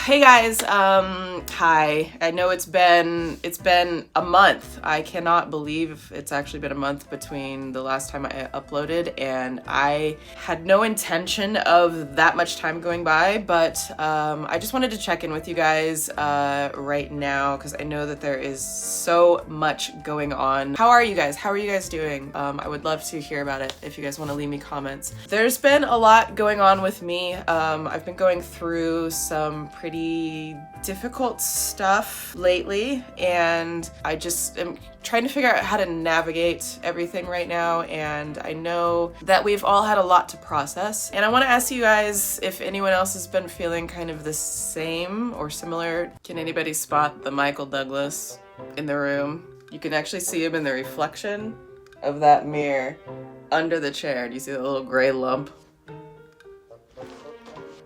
Hey guys, hi. I know it's been a month. I cannot believe it's actually been a month between the last time I uploaded, and I had no intention of that much time going by, but I just wanted to check in with you guys right now because I know that there is so much going on. How are you guys? How are you guys doing? I would love to hear about it if you guys want to leave me comments. There's been a lot going on with me. I've been going through some pretty difficult stuff lately, and I just am trying to figure out how to navigate everything right now, and I know that we've all had a lot to process, and I want to ask you guys if anyone else has been feeling kind of the same or similar. Can anybody spot the Michael Douglas in the room? You can actually see him in the reflection of that mirror under the chair. Do you see the little gray lump?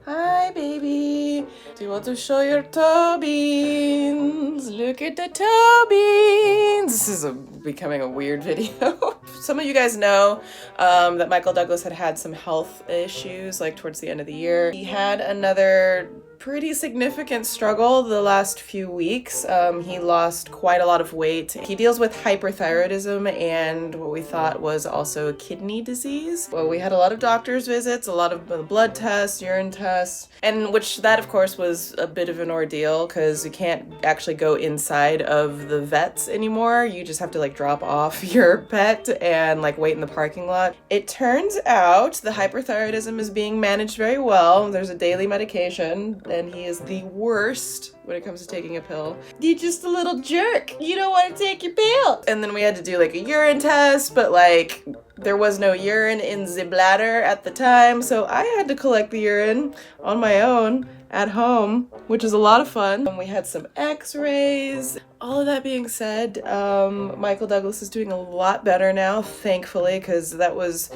Hi, baby. Do you want to show your toe beans? Look at the toe beans. This is becoming a weird video. Some of you guys know that Michael Douglas had some health issues like towards the end of the year. He had another pretty significant struggle the last few weeks. He lost quite a lot of weight. He deals with hyperthyroidism and what we thought was also kidney disease. Well, we had a lot of doctor's visits, a lot of blood tests, urine tests, and which that of course was a bit of an ordeal because you can't actually go inside of the vets anymore. You just have to like drop off your pet and like wait in the parking lot. It turns out the hyperthyroidism is being managed very well. There's a daily medication, and he is the worst when it comes to taking a pill. You're just a little jerk. You don't want to take your pill. And then we had to do like a urine test, but like there was no urine in the bladder at the time, so I had to collect the urine on my own at home, which is a lot of fun. We had some x-rays. All of that being said, Michael Douglas is doing a lot better now, thankfully, because that was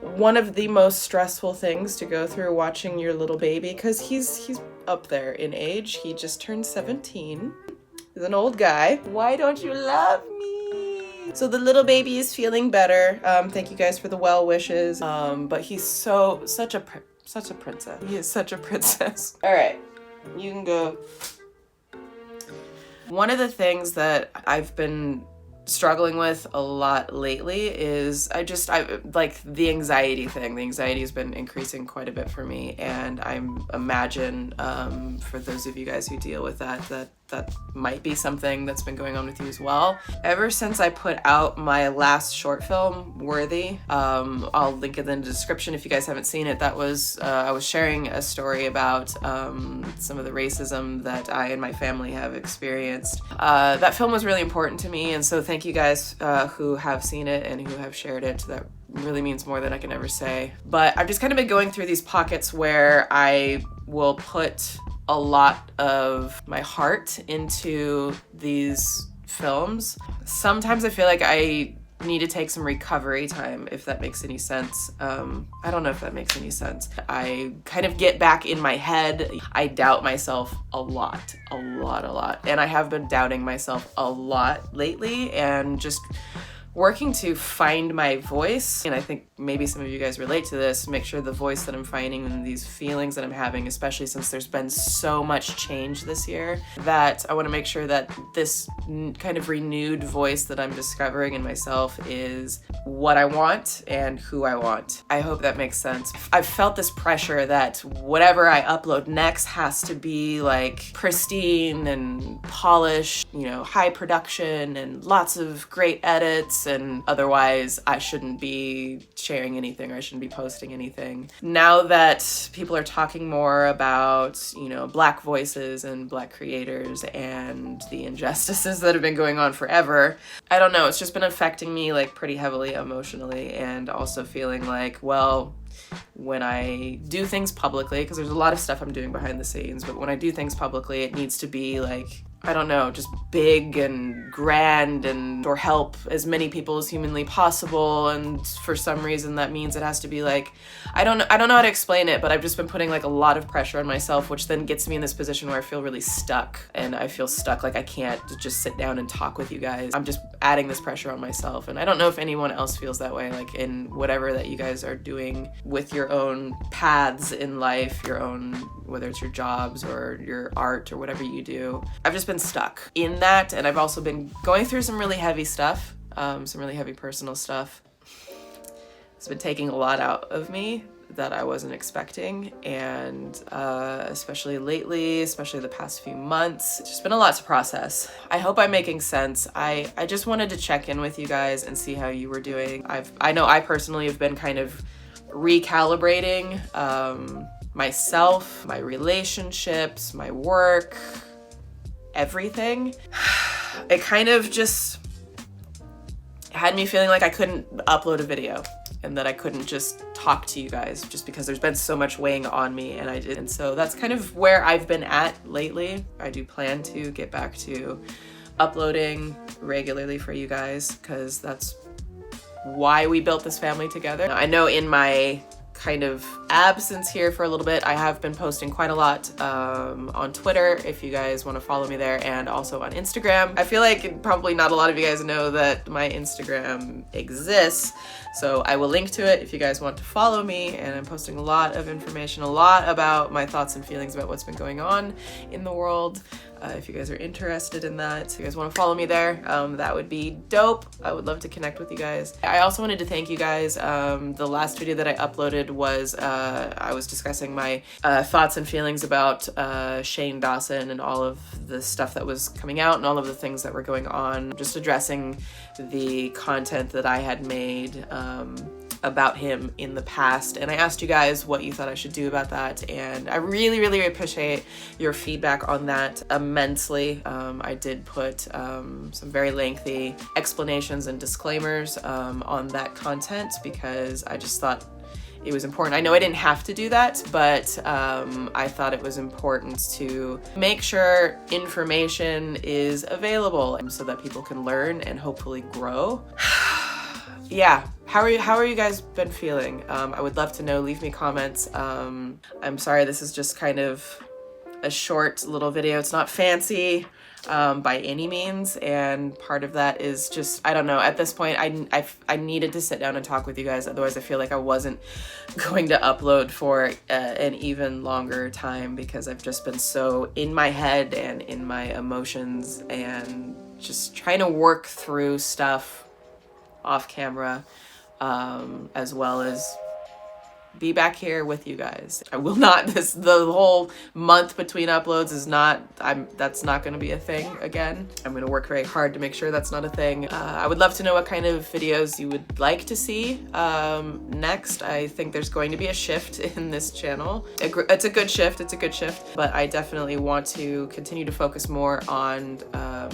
one of the most stressful things to go through, watching your little baby, because he's up there in age. He just turned 17. He's an old guy. Why don't you love me? So the little baby is feeling better. Thank you guys for the well wishes. But he's such a princess. He is such a princess. All right, you can go. One of the things that I've been struggling with a lot lately is I like the anxiety thing. The anxiety has been increasing quite a bit for me, and I imagine for those of you guys who deal with that might be something that's been going on with you as well. Ever since I put out my last short film, Worthy, I'll link it in the description if you guys haven't seen it. That was I was sharing a story about some of the racism that I and my family have experienced. That film was really important to me, and so thank you guys who have seen it and who have shared it. That really means more than I can ever say. But I've just kind of been going through these pockets where I will put a lot of my heart into these films. Sometimes I feel like I need to take some recovery time, if that makes any sense. I don't know if that makes any sense. I kind of get back in my head. I doubt myself a lot. And I have been doubting myself a lot lately, and just working to find my voice. And I think maybe some of you guys relate to this, make sure the voice that I'm finding and these feelings that I'm having, especially since there's been so much change this year, that I want to make sure that this kind of renewed voice that I'm discovering in myself is what I want and who I want. I hope that makes sense. I've felt this pressure that whatever I upload next has to be like pristine and polished, you know, high production and lots of great edits, and otherwise I shouldn't be sharing anything or I shouldn't be posting anything. Now that people are talking more about, you know, Black voices and Black creators and the injustices that have been going on forever, I don't know, it's just been affecting me like pretty heavily emotionally, and also feeling like, well, when I do things publicly, because there's a lot of stuff I'm doing behind the scenes, but when I do things publicly, it needs to be like, I don't know, just big and grand, and or help as many people as humanly possible. And for some reason that means it has to be like, I don't know how to explain it, but I've just been putting like a lot of pressure on myself, which then gets me in this position where I feel really stuck. And I feel stuck, like I can't just sit down and talk with you guys. I'm just adding this pressure on myself. And I don't know if anyone else feels that way, like in whatever that you guys are doing with your own paths in life, your own whether it's your jobs or your art or whatever you do. I've just been stuck in that, and I've also been going through some really heavy stuff, some really heavy personal stuff. It's been taking a lot out of me that I wasn't expecting, and especially lately, especially the past few months, it's just been a lot to process. I hope I'm making sense. I just wanted to check in with you guys and see how you were doing. I know I personally have been kind of recalibrating myself, my relationships, my work, everything. It kind of just had me feeling like I couldn't upload a video and that I couldn't just talk to you guys just because there's been so much weighing on me, and I did. And so that's kind of where I've been at lately. I do plan to get back to uploading regularly for you guys because that's why we built this family together. I know in my kind of absence here for a little bit, I have been posting quite a lot on Twitter, if you guys want to follow me there, and also on Instagram. I feel like probably not a lot of you guys know that my Instagram exists, so I will link to it if you guys want to follow me, and I'm posting a lot of information, a lot about my thoughts and feelings about what's been going on in the world. If you guys are interested in that, if you guys want to follow me there, that would be dope. I would love to connect with you guys. I also wanted to thank you guys. The last video that I uploaded was I was discussing my thoughts and feelings about Shane Dawson and all of the stuff that was coming out and all of the things that were going on, just addressing the content that I had made about him in the past. And I asked you guys what you thought I should do about that, and I really, really appreciate your feedback on that immensely. I did put some very lengthy explanations and disclaimers on that content because I just thought it was important. I know I didn't have to do that, but I thought it was important to make sure information is available so that people can learn and hopefully grow. Yeah, how are you guys been feeling? I would love to know. Leave me comments. I'm sorry, this is just kind of a short little video. It's not fancy by any means, and part of that is just, I don't know, at this point I needed to sit down and talk with you guys, otherwise I feel like I wasn't going to upload for an even longer time because I've just been so in my head and in my emotions and just trying to work through stuff off camera, as well as be back here with you guys. I will not, the whole month between uploads is not, that's not going to be a thing again. I'm going to work very hard to make sure that's not a thing. I would love to know what kind of videos you would like to see next. I think there's going to be a shift in this channel. It's a good shift, but I definitely want to continue to focus more on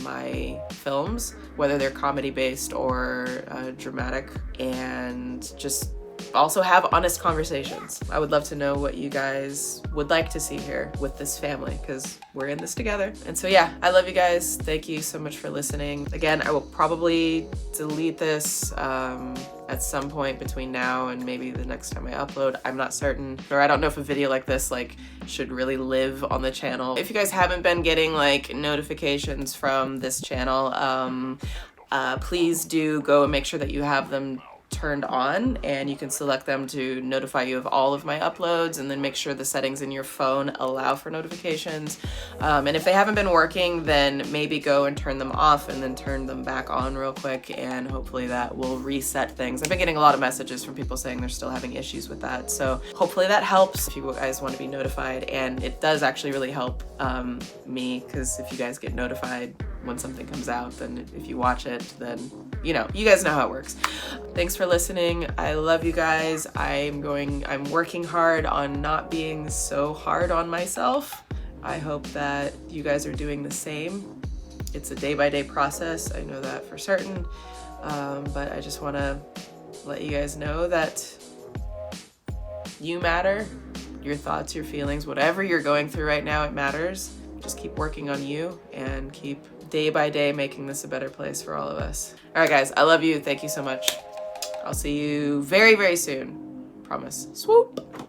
my films, whether they're comedy based or dramatic, and just also have honest conversations. I would love to know what you guys would like to see here with this family, because we're in this together. And so yeah, I love you guys. Thank you so much for listening. Again, I will probably delete this at some point between now and maybe the next time I upload. I'm not certain, or I don't know if a video like this should really live on the channel. If you guys haven't been getting notifications from this channel, please do go and make sure that you have them turned on, and you can select them to notify you of all of my uploads, and then make sure the settings in your phone allow for notifications. And if they haven't been working, then maybe go and turn them off and then turn them back on real quick, and hopefully that will reset things. I've been getting a lot of messages from people saying they're still having issues with that, so hopefully that helps if you guys want to be notified. And it does actually really help me, because if you guys get notified when something comes out, then if you watch it, then you guys know how it works. Thanks for listening. I love you guys. I'm working hard on not being so hard on myself. I hope that you guys are doing the same. It's a day-by-day process, I know that for certain, but I just want to let you guys know that you matter. Your thoughts, your feelings, whatever you're going through right now, it matters. Just keep working on you and keep day by day making this a better place for all of us. All right, guys, I love you. Thank you so much. I'll see you very, very soon. Promise. Swoop.